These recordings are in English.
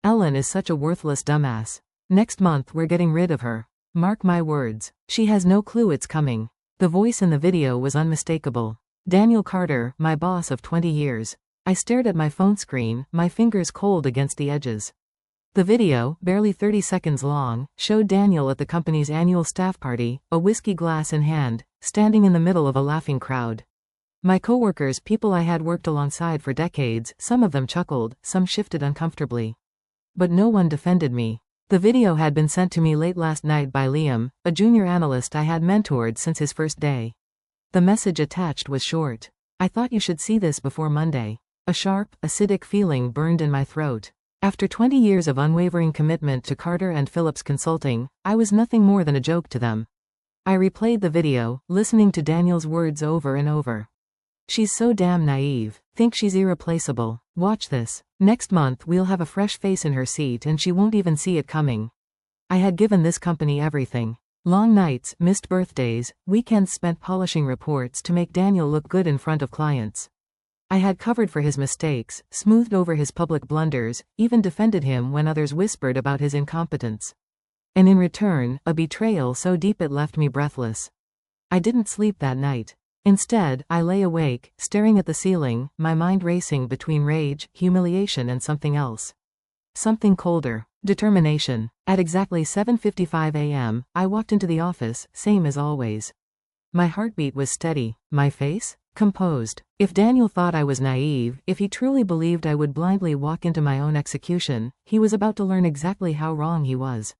Ellen is such a worthless dumbass. Next month we're getting rid of her. Mark my words. She has no clue it's coming. The voice in the video was unmistakable. Daniel Carter, my boss of 20 years. I stared at my phone screen, my fingers cold against the edges. The video, barely 30 seconds long, showed Daniel at the company's annual staff party, a whiskey glass in hand, standing in the middle of a laughing crowd. My coworkers, people I had worked alongside for decades, some of them chuckled, some shifted uncomfortably. But no one defended me. The video had been sent to me late last night by Liam, a junior analyst I had mentored since his first day. The message attached was short. I thought you should see this before Monday. A sharp, acidic feeling burned in my throat. After 20 years of unwavering commitment to Carter and Phillips Consulting, I was nothing more than a joke to them. I replayed the video, listening to Daniel's words over and over. She's so damn naive. Think she's irreplaceable. Watch this. Next month we'll have a fresh face in her seat and she won't even see it coming. I had given this company everything. Long nights, missed birthdays, weekends spent polishing reports to make Daniel look good in front of clients. I had covered for his mistakes, smoothed over his public blunders, even defended him when others whispered about his incompetence. And in return, a betrayal so deep it left me breathless. I didn't sleep that night. Instead, I lay awake, staring at the ceiling, my mind racing between rage, humiliation and something else. Something colder. Determination. At exactly 7:55 a.m., I walked into the office, same as always. My heartbeat was steady, my face composed. If Daniel thought I was naive, if he truly believed I would blindly walk into my own execution, he was about to learn exactly how wrong he was.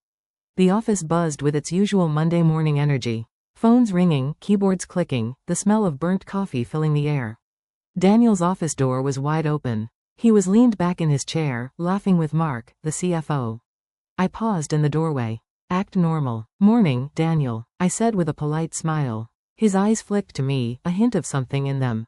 The office buzzed with its usual Monday morning energy. Phones ringing, keyboards clicking, the smell of burnt coffee filling the air. Daniel's office door was wide open. He was leaned back in his chair, laughing with Mark, the CFO. I paused in the doorway. Act normal. Morning, Daniel, I said with a polite smile. His eyes flicked to me, a hint of something in them.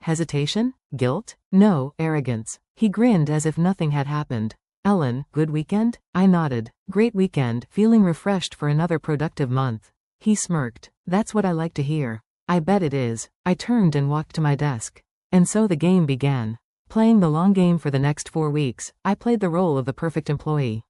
Hesitation? Guilt? No, arrogance. He grinned as if nothing had happened. Ellen, good weekend? I nodded. Great weekend, feeling refreshed for another productive month. He smirked. That's what I like to hear. I bet it is. I turned and walked to my desk. And so the game began. Playing the long game for the next 4 weeks, I played the role of the perfect employee.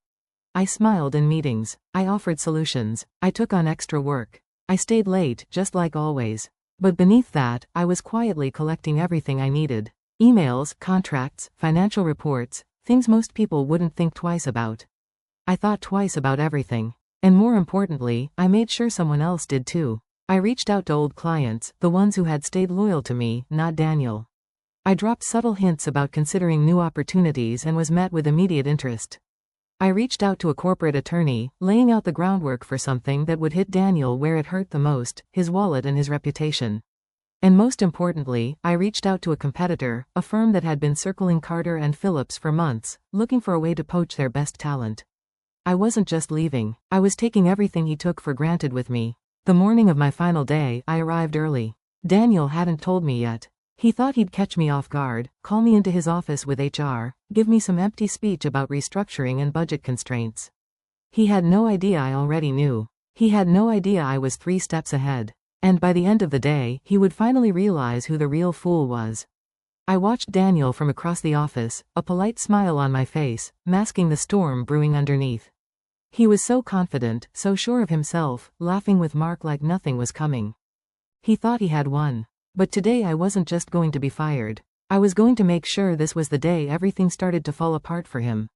I smiled in meetings. I offered solutions. I took on extra work. I stayed late, just like always. But beneath that, I was quietly collecting everything I needed. Emails, contracts, financial reports, things most people wouldn't think twice about. I thought twice about everything. And more importantly, I made sure someone else did too. I reached out to old clients, the ones who had stayed loyal to me, not Daniel. I dropped subtle hints about considering new opportunities and was met with immediate interest. I reached out to a corporate attorney, laying out the groundwork for something that would hit Daniel where it hurt the most, his wallet and his reputation. And most importantly, I reached out to a competitor, a firm that had been circling Carter and Phillips for months, looking for a way to poach their best talent. I wasn't just leaving, I was taking everything he took for granted with me. The morning of my final day, I arrived early. Daniel hadn't told me yet. He thought he'd catch me off guard, call me into his office with HR, give me some empty speech about restructuring and budget constraints. He had no idea I already knew. He had no idea I was 3 steps ahead. And by the end of the day, he would finally realize who the real fool was. I watched Daniel from across the office, a polite smile on my face, masking the storm brewing underneath. He was so confident, so sure of himself, laughing with Mark like nothing was coming. He thought he had won. But today I wasn't just going to be fired. I was going to make sure this was the day everything started to fall apart for him.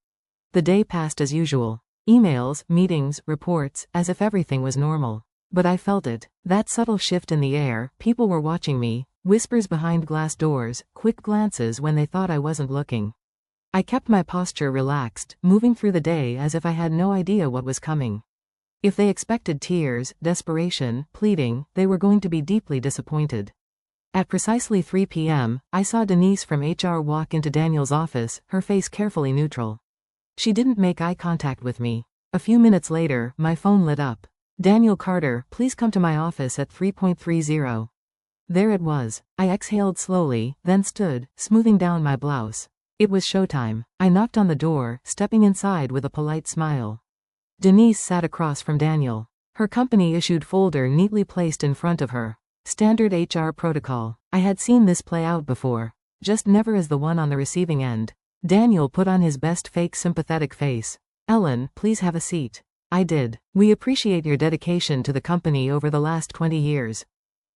The day passed as usual. Emails, meetings, reports, as if everything was normal. But I felt it. That subtle shift in the air, people were watching me, whispers behind glass doors, quick glances when they thought I wasn't looking. I kept my posture relaxed, moving through the day as if I had no idea what was coming. If they expected tears, desperation, pleading, they were going to be deeply disappointed. At precisely 3 p.m., I saw Denise from HR walk into Daniel's office, her face carefully neutral. She didn't make eye contact with me. A few minutes later, my phone lit up. Daniel Carter, please come to my office at 3:30. There it was. I exhaled slowly, then stood, smoothing down my blouse. It was showtime. I knocked on the door, stepping inside with a polite smile. Denise sat across from Daniel. Her company-issued folder neatly placed in front of her. Standard HR protocol. I had seen this play out before. Just never as the one on the receiving end. Daniel put on his best fake sympathetic face. Ellen, please have a seat. I did. We appreciate your dedication to the company over the last 20 years.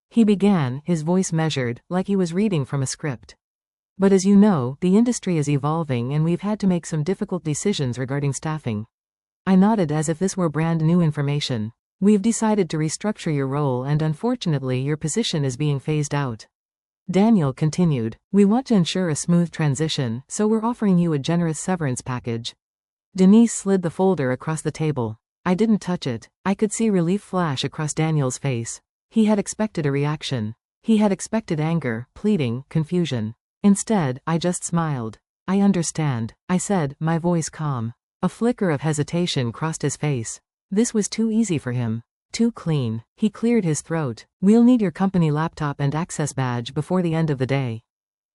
He began, his voice measured, like he was reading from a script. But as you know, the industry is evolving and we've had to make some difficult decisions regarding staffing. I nodded as if this were brand new information. We've decided to restructure your role and unfortunately your position is being phased out. Daniel continued, we want to ensure a smooth transition, so we're offering you a generous severance package. Denise slid the folder across the table. I didn't touch it. I could see relief flash across Daniel's face. He had expected a reaction. He had expected anger, pleading, confusion. Instead, I just smiled. I understand, I said, my voice calm. A flicker of hesitation crossed his face. This was too easy for him. Too clean. He cleared his throat. We'll need your company laptop and access badge before the end of the day.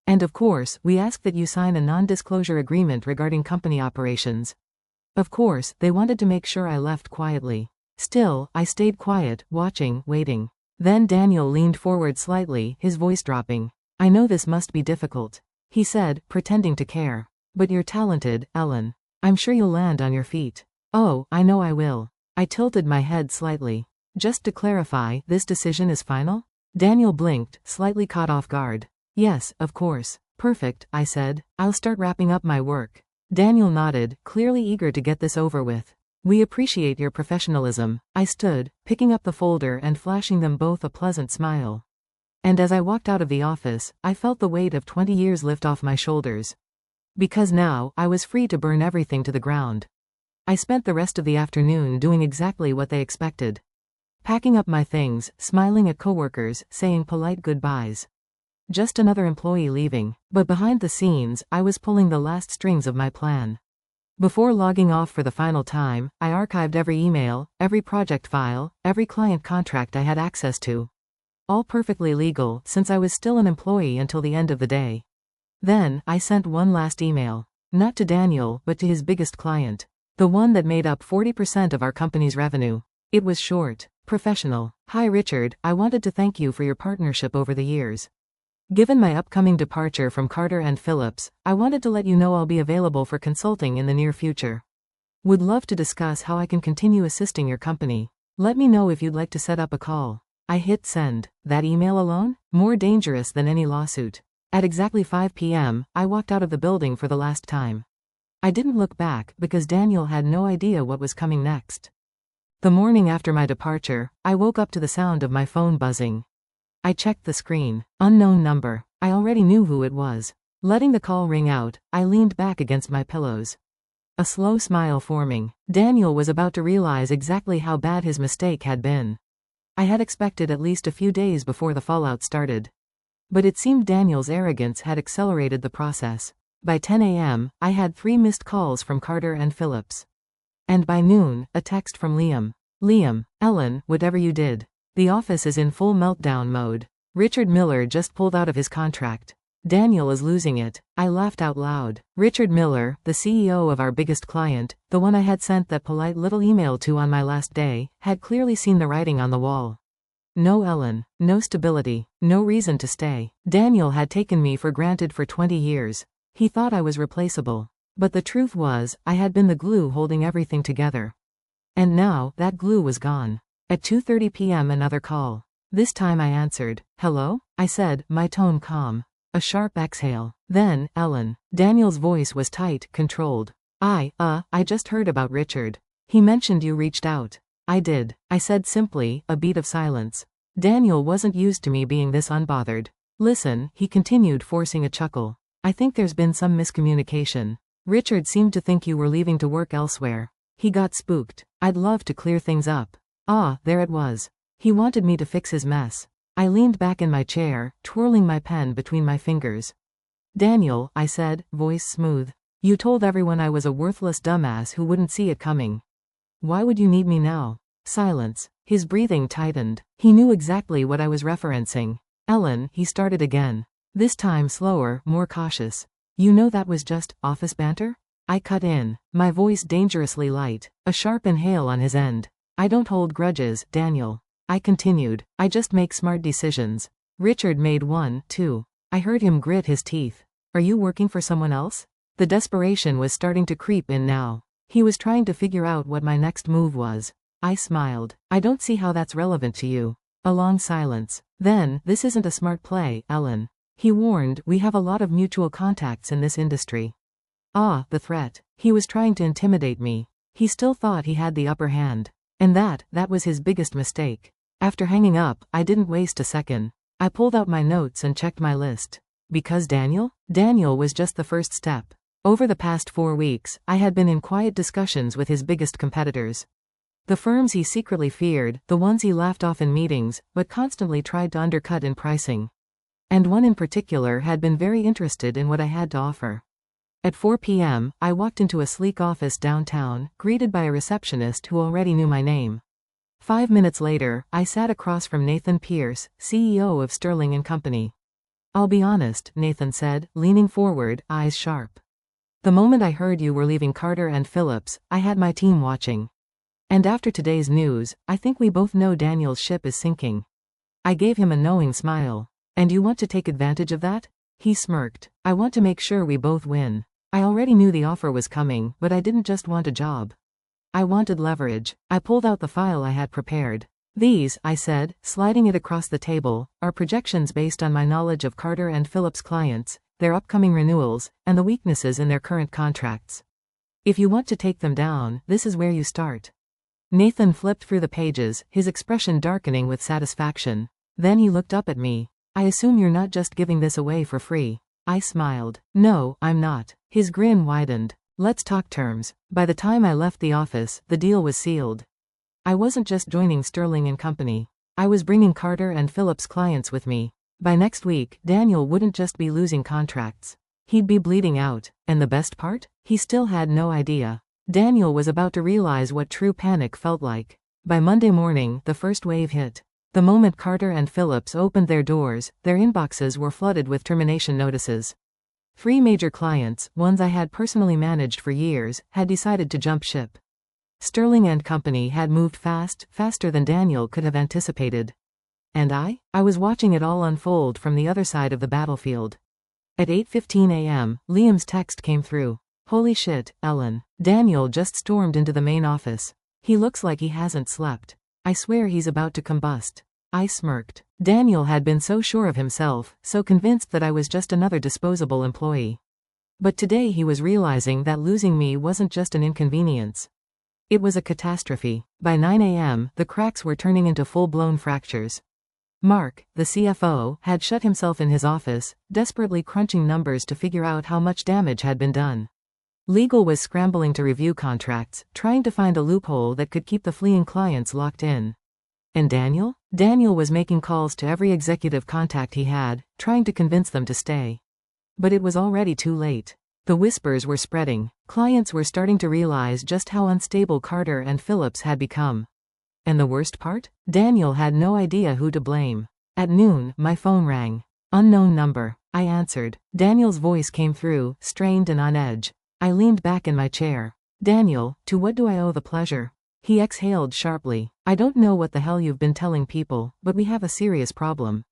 And of course, we ask that you sign a non-disclosure agreement regarding company operations. Of course, they wanted to make sure I left quietly. Still, I stayed quiet, watching, waiting. Then Daniel leaned forward slightly, his voice dropping. I know this must be difficult, he said, pretending to care. But you're talented, Ellen. I'm sure you'll land on your feet. Oh, I know I will. I tilted my head slightly. Just to clarify, this decision is final? Daniel blinked, slightly caught off guard. Yes, of course. Perfect, I said. I'll start wrapping up my work. Daniel nodded, clearly eager to get this over with. We appreciate your professionalism. I stood, picking up the folder and flashing them both a pleasant smile. And as I walked out of the office, I felt the weight of 20 years lift off my shoulders. Because now, I was free to burn everything to the ground. I spent the rest of the afternoon doing exactly what they expected. Packing up my things, smiling at coworkers, saying polite goodbyes. Just another employee leaving, but behind the scenes, I was pulling the last strings of my plan. Before logging off for the final time, I archived every email, every project file, every client contract I had access to. All perfectly legal, since I was still an employee until the end of the day. Then, I sent one last email. Not to Daniel, but to his biggest client. The one that made up 40% of our company's revenue. It was short, professional. Hi Richard, I wanted to thank you for your partnership over the years. Given my upcoming departure from Carter & Phillips, I wanted to let you know I'll be available for consulting in the near future. Would love to discuss how I can continue assisting your company. Let me know if you'd like to set up a call. I hit send. That email alone? More dangerous than any lawsuit. At exactly 5 p.m., I walked out of the building for the last time. I didn't look back because Daniel had no idea what was coming next. The morning after my departure, I woke up to the sound of my phone buzzing. I checked the screen. Unknown number. I already knew who it was. Letting the call ring out, I leaned back against my pillows. A slow smile forming. Daniel was about to realize exactly how bad his mistake had been. I had expected at least a few days before the fallout started. But it seemed Daniel's arrogance had accelerated the process. By 10 a.m., I had 3 missed calls from Carter & Phillips. And by noon, a text from Liam. Liam, Ellen, whatever you did. The office is in full meltdown mode. Richard Miller just pulled out of his contract. Daniel is losing it. I laughed out loud. Richard Miller, the CEO of our biggest client, the one I had sent that polite little email to on my last day, had clearly seen the writing on the wall. No Ellen, no stability, no reason to stay. Daniel had taken me for granted for 20 years. He thought I was replaceable. But the truth was, I had been the glue holding everything together. And now, that glue was gone. At 2:30 p.m. another call. This time I answered. Hello? I said, my tone calm. A sharp exhale. Then, Ellen. Daniel's voice was tight, controlled. I just heard about Richard. He mentioned you reached out. I did. I said simply, a beat of silence. Daniel wasn't used to me being this unbothered. Listen, he continued, forcing a chuckle. I think there's been some miscommunication. Richard seemed to think you were leaving to work elsewhere. He got spooked. I'd love to clear things up. Ah, there it was. He wanted me to fix his mess. I leaned back in my chair, twirling my pen between my fingers. Daniel, I said, voice smooth. You told everyone I was a worthless dumbass who wouldn't see it coming. Why would you need me now? Silence. His breathing tightened. He knew exactly what I was referencing. Ellen, he started again. This time slower, more cautious. You know that was just office banter? I cut in, my voice dangerously light, a sharp inhale on his end. I don't hold grudges, Daniel. I continued. I just make smart decisions. Richard made one, too. I heard him grit his teeth. Are you working for someone else? The desperation was starting to creep in now. He was trying to figure out what my next move was. I smiled. I don't see how that's relevant to you. A long silence. Then, this isn't a smart play, Ellen. He warned, we have a lot of mutual contacts in this industry. Ah, the threat. He was trying to intimidate me. He still thought he had the upper hand. And that was his biggest mistake. After hanging up, I didn't waste a second. I pulled out my notes and checked my list. Because Daniel? Daniel was just the first step. Over the past 4 weeks, I had been in quiet discussions with his biggest competitors. The firms he secretly feared, the ones he laughed off in meetings, but constantly tried to undercut in pricing. And one in particular had been very interested in what I had to offer. At 4 p.m., I walked into a sleek office downtown, greeted by a receptionist who already knew my name. 5 minutes later, I sat across from Nathan Pierce, CEO of Sterling & Company. I'll be honest, Nathan said, leaning forward, eyes sharp. The moment I heard you were leaving Carter & Phillips, I had my team watching. And after today's news, I think we both know Daniel's ship is sinking. I gave him a knowing smile. And you want to take advantage of that? He smirked. I want to make sure we both win. I already knew the offer was coming, but I didn't just want a job. I wanted leverage. I pulled out the file I had prepared. These, I said, sliding it across the table, are projections based on my knowledge of Carter & Phillips clients, their upcoming renewals, and the weaknesses in their current contracts. If you want to take them down, this is where you start. Nathan flipped through the pages, his expression darkening with satisfaction. Then he looked up at me. I assume you're not just giving this away for free. I smiled. No, I'm not. His grin widened. Let's talk terms. By the time I left the office, the deal was sealed. I wasn't just joining Sterling & Company. I was bringing Carter & Phillips clients with me. By next week, Daniel wouldn't just be losing contracts. He'd be bleeding out. And the best part? He still had no idea. Daniel was about to realize what true panic felt like. By Monday morning, the first wave hit. The moment Carter & Phillips opened their doors, their inboxes were flooded with termination notices. 3 major clients, ones I had personally managed for years, had decided to jump ship. Sterling & Company had moved fast, faster than Daniel could have anticipated. And I was watching it all unfold from the other side of the battlefield. At 8:15 a.m., Liam's text came through. Holy shit, Ellen. Daniel just stormed into the main office. He looks like he hasn't slept. I swear he's about to combust. I smirked. Daniel had been so sure of himself, so convinced that I was just another disposable employee. But today he was realizing that losing me wasn't just an inconvenience. It was a catastrophe. By 9 a.m., the cracks were turning into full-blown fractures. Mark, the CFO, had shut himself in his office, desperately crunching numbers to figure out how much damage had been done. Legal was scrambling to review contracts, trying to find a loophole that could keep the fleeing clients locked in. And Daniel? Daniel was making calls to every executive contact he had, trying to convince them to stay. But it was already too late. The whispers were spreading. Clients were starting to realize just how unstable Carter & Phillips had become. And the worst part? Daniel had no idea who to blame. At noon, my phone rang. Unknown number. I answered. Daniel's voice came through, strained and on edge. I leaned back in my chair. Daniel, to what do I owe the pleasure? He exhaled sharply. I don't know what the hell you've been telling people, but we have a serious problem.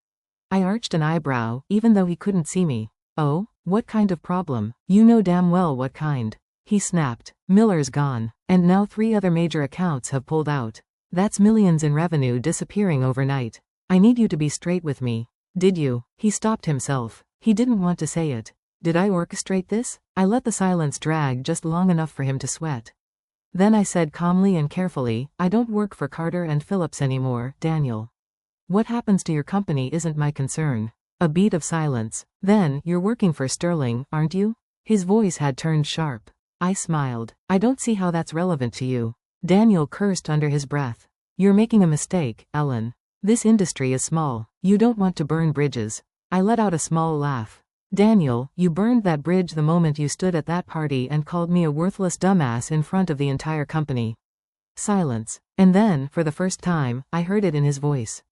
I arched an eyebrow, even though he couldn't see me. Oh? What kind of problem? You know damn well what kind. He snapped. Miller's gone. And now 3 other major accounts have pulled out. That's millions in revenue disappearing overnight. I need you to be straight with me. Did you? He stopped himself. He didn't want to say it. Did I orchestrate this? I let the silence drag just long enough for him to sweat. Then I said calmly and carefully, I don't work for Carter & Phillips anymore, Daniel. What happens to your company isn't my concern. A beat of silence. Then, you're working for Sterling, aren't you? His voice had turned sharp. I smiled. I don't see how that's relevant to you. Daniel cursed under his breath. You're making a mistake, Ellen. This industry is small. You don't want to burn bridges. I let out a small laugh. Daniel, you burned that bridge the moment you stood at that party and called me a worthless dumbass in front of the entire company. Silence. And then, for the first time, I heard it in his voice.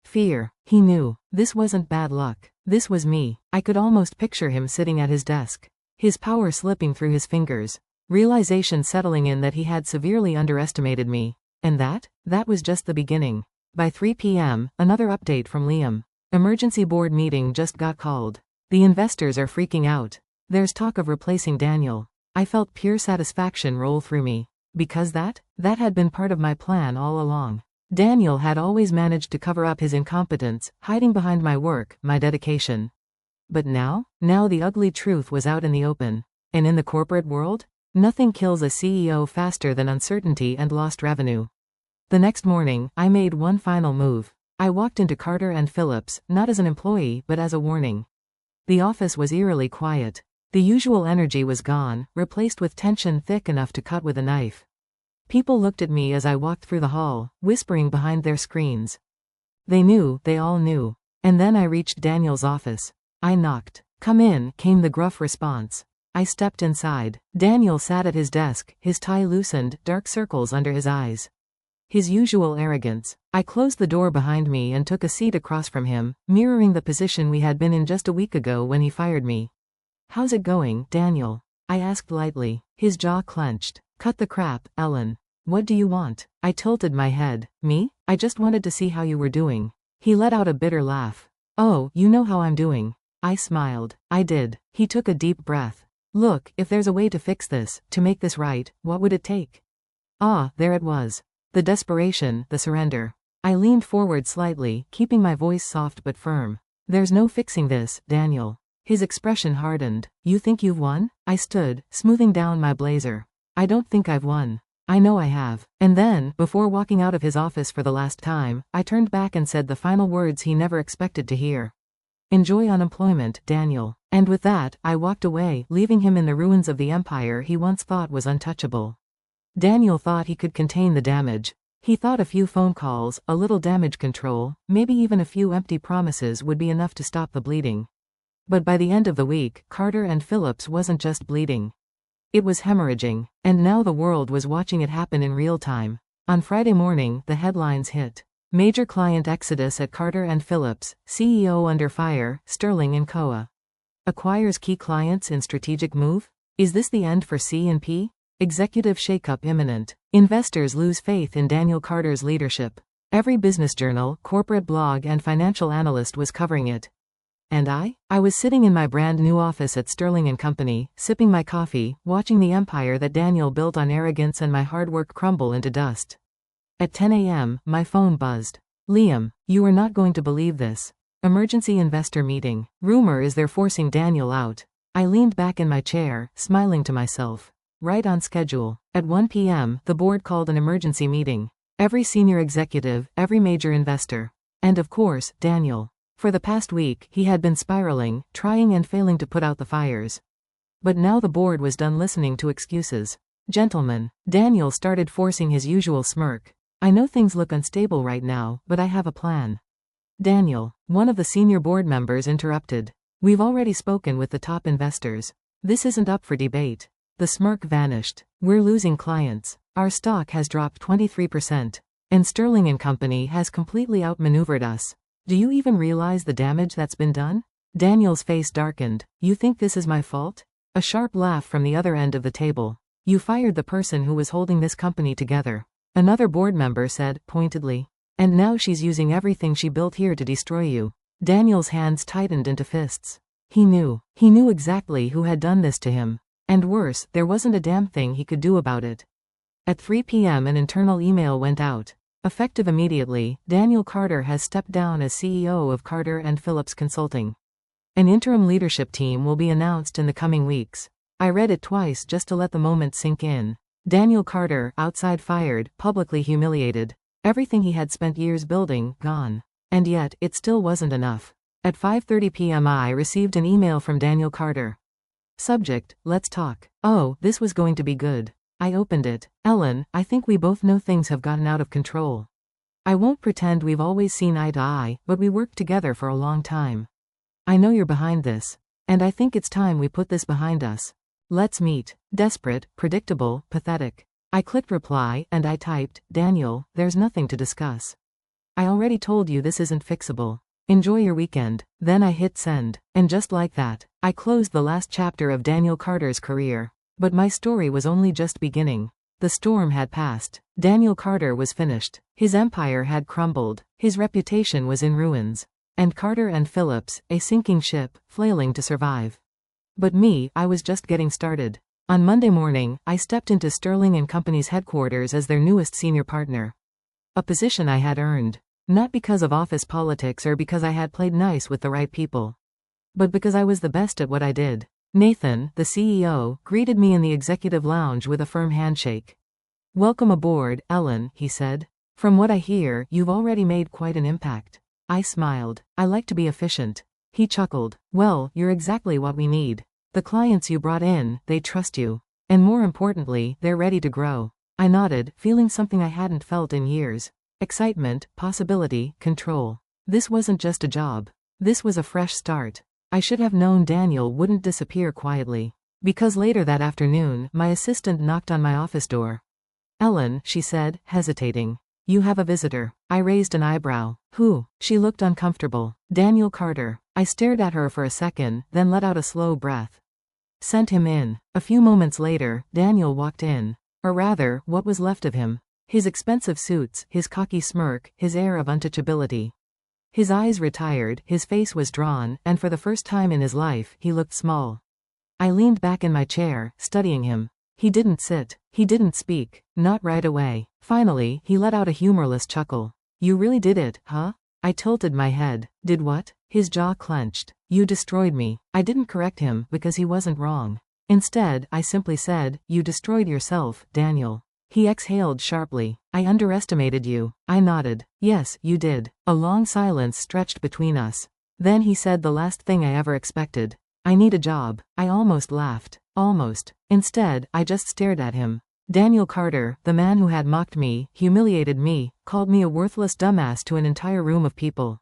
Fear. He knew. This wasn't bad luck. This was me. I could almost picture him sitting at his desk. His power slipping through his fingers. Realization settling in that he had severely underestimated me. And that was just the beginning. By 3 p.m., another update from Liam. Emergency board meeting just got called. The investors are freaking out. There's talk of replacing Daniel. I felt pure satisfaction roll through me. Because that had been part of my plan all along. Daniel had always managed to cover up his incompetence, hiding behind my work, my dedication. But now the ugly truth was out in the open. And in the corporate world, nothing kills a CEO faster than uncertainty and lost revenue. The next morning, I made one final move. I walked into Carter and Phillips, not as an employee, but as a warning. The office was eerily quiet. The usual energy was gone, replaced with tension thick enough to cut with a knife. People looked at me as I walked through the hall, whispering behind their screens. They all knew. And then I reached Daniel's office. I knocked. "Come in," came the gruff response. I stepped inside. Daniel sat at his desk, his tie loosened, dark circles under his eyes. His usual arrogance. I closed the door behind me and took a seat across from him, mirroring the position we had been in just a week ago when he fired me. "How's it going, Daniel?" I asked lightly. His jaw clenched. "Cut the crap, Ellen. What do you want?" I tilted my head. "Me? I just wanted to see how you were doing." He let out a bitter laugh. "Oh, you know how I'm doing." I smiled. I did. He took a deep breath. "Look, if there's a way to fix this, to make this right, what would it take?" Ah, there it was. The desperation, the surrender. I leaned forward slightly, keeping my voice soft but firm. "There's no fixing this, Daniel." His expression hardened. "You think you've won?" I stood, smoothing down my blazer. "I don't think I've won. I know I have." And then, before walking out of his office for the last time, I turned back and said the final words he never expected to hear. "Enjoy unemployment, Daniel." And with that, I walked away, leaving him in the ruins of the empire he once thought was untouchable. Daniel thought he could contain the damage. He thought a few phone calls, a little damage control, maybe even a few empty promises would be enough to stop the bleeding. But by the end of the week, Carter and Phillips wasn't just bleeding. It was hemorrhaging, and now the world was watching it happen in real time. On Friday morning, the headlines hit. Major client exodus at Carter and Phillips, CEO under fire, Sterling & Co. Acquires key clients in strategic move? Is this the end for C&P? Executive shakeup imminent. Investors lose faith in Daniel Carter's leadership. Every business journal, corporate blog and financial analyst was covering it. And I was sitting in my brand new office at Sterling & Company, sipping my coffee, watching the empire that Daniel built on arrogance and my hard work crumble into dust. At 10 a.m., my phone buzzed. "Liam, you are not going to believe this. Emergency investor meeting. Rumor is they're forcing Daniel out." I leaned back in my chair, smiling to myself. Right on schedule. At 1 p.m., the board called an emergency meeting. Every senior executive, every major investor. And of course, Daniel. For the past week, he had been spiraling, trying and failing to put out the fires. But now the board was done listening to excuses. "Gentlemen," Daniel started forcing his usual smirk. "I know things look unstable right now, but I have a plan." "Daniel," one of the senior board members interrupted. "We've already spoken with the top investors. This isn't up for debate." The smirk vanished. "We're losing clients. Our stock has dropped 23%. And Sterling & Company has completely outmaneuvered us. Do you even realize the damage that's been done?" Daniel's face darkened. "You think this is my fault?" A sharp laugh from the other end of the table. "You fired the person who was holding this company together," another board member said, pointedly. "And now she's using everything she built here to destroy you." Daniel's hands tightened into fists. He knew exactly who had done this to him. And worse, there wasn't a damn thing he could do about it. At 3 p.m. an internal email went out. Effective immediately, Daniel Carter has stepped down as CEO of Carter and Phillips Consulting. An interim leadership team will be announced in the coming weeks. I read it twice just to let the moment sink in. Daniel Carter, outside fired, publicly humiliated. Everything he had spent years building, gone. And yet, it still wasn't enough. At 5:30 p.m. I received an email from Daniel Carter. Subject, "Let's talk." Oh, this was going to be good. I opened it. "Ellen, I think we both know things have gotten out of control. I won't pretend we've always seen eye to eye, but we worked together for a long time. I know you're behind this. And I think it's time we put this behind us. Let's meet." Desperate, predictable, pathetic. I clicked reply, and I typed, "Daniel, there's nothing to discuss. I already told you this isn't fixable. Enjoy your weekend." Then I hit send. And just like that, I closed the last chapter of Daniel Carter's career. But my story was only just beginning. The storm had passed. Daniel Carter was finished. His empire had crumbled. His reputation was in ruins. And Carter and Phillips, a sinking ship, flailing to survive. But me, I was just getting started. On Monday morning, I stepped into Sterling and Company's headquarters as their newest senior partner. A position I had earned. Not because of office politics or because I had played nice with the right people, but because I was the best at what I did. Nathan, the CEO, greeted me in the executive lounge with a firm handshake. "Welcome aboard, Ellen," he said. "From what I hear, you've already made quite an impact." I smiled. "I like to be efficient." He chuckled. "Well, you're exactly what we need. The clients you brought in, they trust you. And more importantly, they're ready to grow." I nodded, feeling something I hadn't felt in years. Excitement, possibility, control. This wasn't just a job. This was a fresh start. I should have known Daniel wouldn't disappear quietly. Because later that afternoon, my assistant knocked on my office door. "Ellen," she said, hesitating. "You have a visitor." I raised an eyebrow. "Who?" She looked uncomfortable. "Daniel Carter." I stared at her for a second, then let out a slow breath. "Sent him in." A few moments later, Daniel walked in. Or rather, what was left of him. His expensive suits, his cocky smirk, his air of untouchability. His eyes retired, his face was drawn, and for the first time in his life, he looked small. I leaned back in my chair, studying him. He didn't sit. He didn't speak. Not right away. Finally, he let out a humorless chuckle. "You really did it, huh?" I tilted my head. "Did what?" His jaw clenched. "You destroyed me." I didn't correct him, because he wasn't wrong. Instead, I simply said, "You destroyed yourself, Daniel." He exhaled sharply. "I underestimated you." I nodded. "Yes, you did." A long silence stretched between us. Then he said the last thing I ever expected. "I need a job." I almost laughed. Almost. Instead, I just stared at him. Daniel Carter, the man who had mocked me, humiliated me, called me a worthless dumbass to an entire room of people.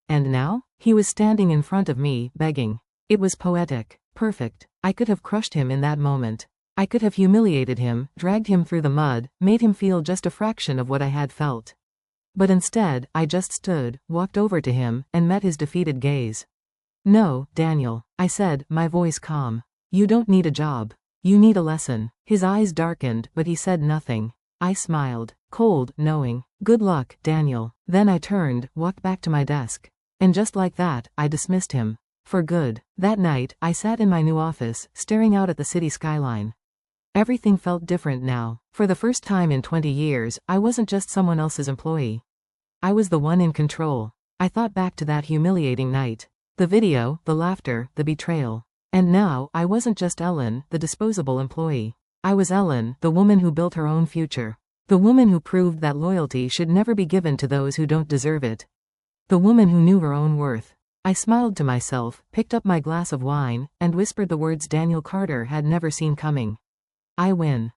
And now? He was standing in front of me, begging. It was poetic. Perfect. I could have crushed him in that moment. I could have humiliated him, dragged him through the mud, made him feel just a fraction of what I had felt. But instead, I just stood, walked over to him, and met his defeated gaze. "No, Daniel," I said, my voice calm. "You don't need a job. You need a lesson." His eyes darkened, but he said nothing. I smiled. Cold, knowing. "Good luck, Daniel." Then I turned, walked back to my desk. And just like that, I dismissed him. For good. That night, I sat in my new office, staring out at the city skyline. Everything felt different now. For the first time in 20 years, I wasn't just someone else's employee. I was the one in control. I thought back to that humiliating night. The video, the laughter, the betrayal. And now, I wasn't just Ellen, the disposable employee. I was Ellen, the woman who built her own future. The woman who proved that loyalty should never be given to those who don't deserve it. The woman who knew her own worth. I smiled to myself, picked up my glass of wine, and whispered the words Daniel Carter had never seen coming. I win.